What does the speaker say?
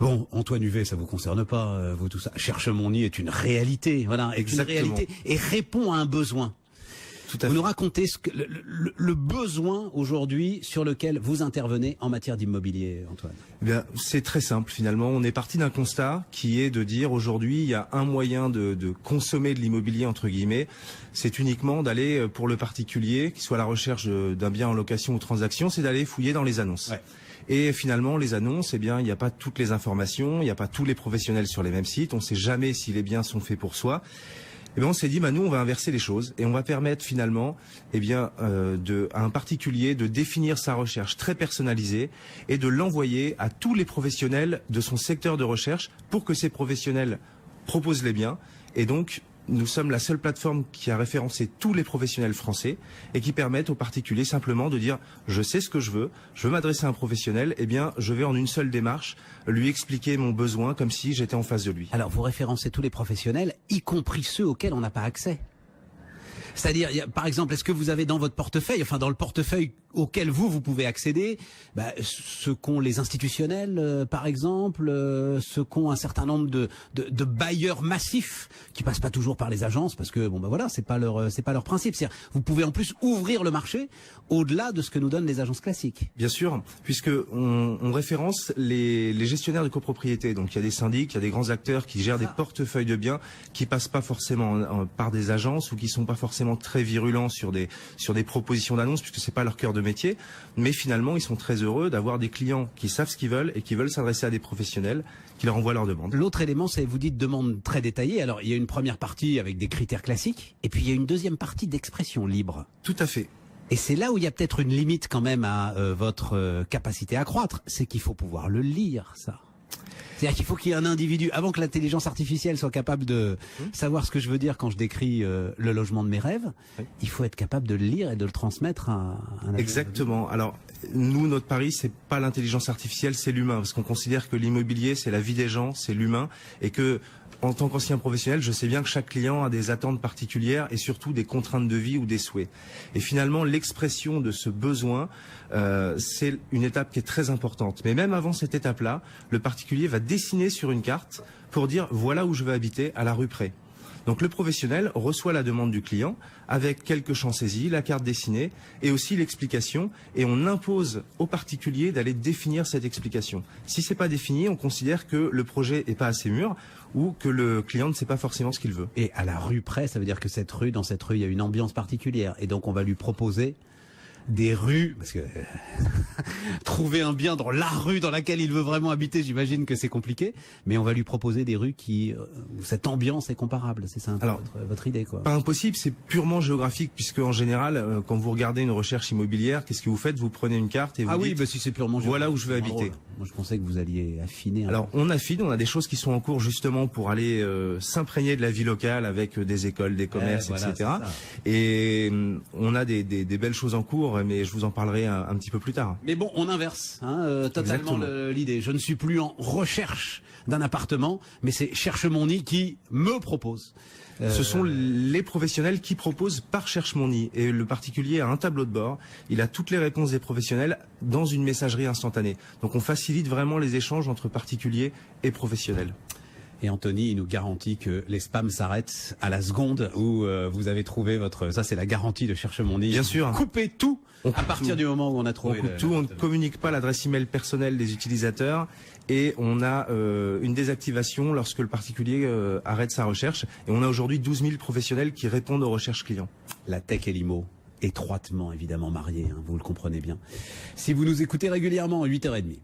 Bon, Antoine Huvet, ça vous concerne pas, vous tout ça. Cherche mon nid est une réalité, voilà, est une réalité et répond à un besoin. Vous nous racontez le besoin aujourd'hui sur lequel vous intervenez en matière d'immobilier, Antoine. Eh bien, c'est très simple finalement. On est parti d'un constat qui est de dire aujourd'hui, il y a un moyen de consommer de l'immobilier entre guillemets, c'est uniquement d'aller pour le particulier, qui soit à la recherche d'un bien en location ou transaction, c'est d'aller fouiller dans les annonces. Ouais. Et finalement, les annonces, eh bien, il n'y a pas toutes les informations, il n'y a pas tous les professionnels sur les mêmes sites, on ne sait jamais si les biens sont faits pour soi. Eh bien, on s'est dit, nous, on va inverser les choses et on va permettre finalement, eh bien, à un particulier de définir sa recherche très personnalisée et de l'envoyer à tous les professionnels de son secteur de recherche pour que ces professionnels proposent les biens. Et donc, nous sommes la seule plateforme qui a référencé tous les professionnels français et qui permettent aux particuliers simplement de dire je sais ce que je veux m'adresser à un professionnel, eh bien je vais en une seule démarche lui expliquer mon besoin comme si j'étais en face de lui. Alors vous référencez tous les professionnels, y compris ceux auxquels on n'a pas accès. C'est-à-dire, par exemple, est-ce que vous avez dans votre portefeuille, enfin dans le portefeuille auquel vous pouvez accéder, ce qu'ont les institutionnels, par exemple, ce qu'ont un certain nombre de bailleurs massifs qui passent pas toujours par les agences, parce que voilà, c'est pas leur principe. C'est-à-dire, vous pouvez en plus ouvrir le marché au-delà de ce que nous donnent les agences classiques. Bien sûr, puisque on référence les gestionnaires de copropriété. Donc il y a des syndics, il y a des grands acteurs qui gèrent des portefeuilles de biens qui passent pas forcément par des agences ou qui sont pas forcément très virulents sur des propositions d'annonces puisque c'est pas leur cœur de métier, mais finalement ils sont très heureux d'avoir des clients qui savent ce qu'ils veulent et qui veulent s'adresser à des professionnels qui leur envoient leurs demandes. L'autre élément, c'est vous dites demande très détaillée. Alors il y a une première partie avec des critères classiques et puis il y a une deuxième partie d'expression libre. Tout à fait. Et c'est là où il y a peut-être une limite quand même à votre capacité à croître, c'est qu'il faut pouvoir le lire, ça. C'est-à-dire qu'il faut qu'il y ait un individu, avant que l'intelligence artificielle soit capable de savoir ce que je veux dire quand je décris le logement de mes rêves, il faut être capable de le lire et de le transmettre à un... Exactement. Alors, nous, notre pari, c'est pas l'intelligence artificielle, c'est l'humain, parce qu'on considère que l'immobilier, c'est la vie des gens, c'est l'humain, et que, en tant qu'ancien professionnel, je sais bien que chaque client a des attentes particulières et surtout des contraintes de vie ou des souhaits. Et finalement, l'expression de ce besoin, c'est une étape qui est très importante. Mais même avant cette étape-là, le particulier va dessiner sur une carte pour dire voilà où je veux habiter à la rue près. Donc le professionnel reçoit la demande du client avec quelques champs saisis, la carte dessinée et aussi l'explication, et on impose au particulier d'aller définir cette explication. Si c'est pas défini, on considère que le projet est pas assez mûr ou que le client ne sait pas forcément ce qu'il veut. Et à la rue près, ça veut dire que dans cette rue, il y a une ambiance particulière et donc on va lui proposer des rues, parce que trouver un bien dans la rue dans laquelle il veut vraiment habiter, j'imagine que c'est compliqué, mais on va lui proposer des rues où cette ambiance est comparable. C'est ça un peu votre idée, quoi. Pas impossible, c'est purement géographique, puisque en général, quand vous regardez une recherche immobilière, qu'est-ce que vous faites? Vous prenez une carte et vous dites, si c'est purement voilà où je veux habiter. Moi, je pensais que vous alliez affiner. Alors, on affine, on a des choses qui sont en cours justement pour aller s'imprégner de la vie locale avec des écoles, des commerces, etc. Et on a des belles choses en cours, mais je vous en parlerai un petit peu plus tard. Mais bon, on inverse totalement l'idée. Je ne suis plus en recherche d'un appartement, mais c'est Cherche mon nid qui me propose. Ce sont les professionnels qui proposent par Cherche mon nid. Et le particulier a un tableau de bord. Il a toutes les réponses des professionnels dans une messagerie instantanée. Donc on facilite vraiment les échanges entre particuliers et professionnels. Et Anthony, il nous garantit que les spams s'arrêtent à la seconde où vous avez trouvé votre... Ça, c'est la garantie de Cherche mon nid. Bien sûr. Coupez tout à partir du moment où on a trouvé... On coupe tout, on ne communique pas l'adresse email personnelle des utilisateurs et on a une désactivation lorsque le particulier arrête sa recherche. Et on a aujourd'hui 12 000 professionnels qui répondent aux recherches clients. La tech et l'IMO, étroitement évidemment mariés, vous le comprenez bien. Si vous nous écoutez régulièrement à 8h30.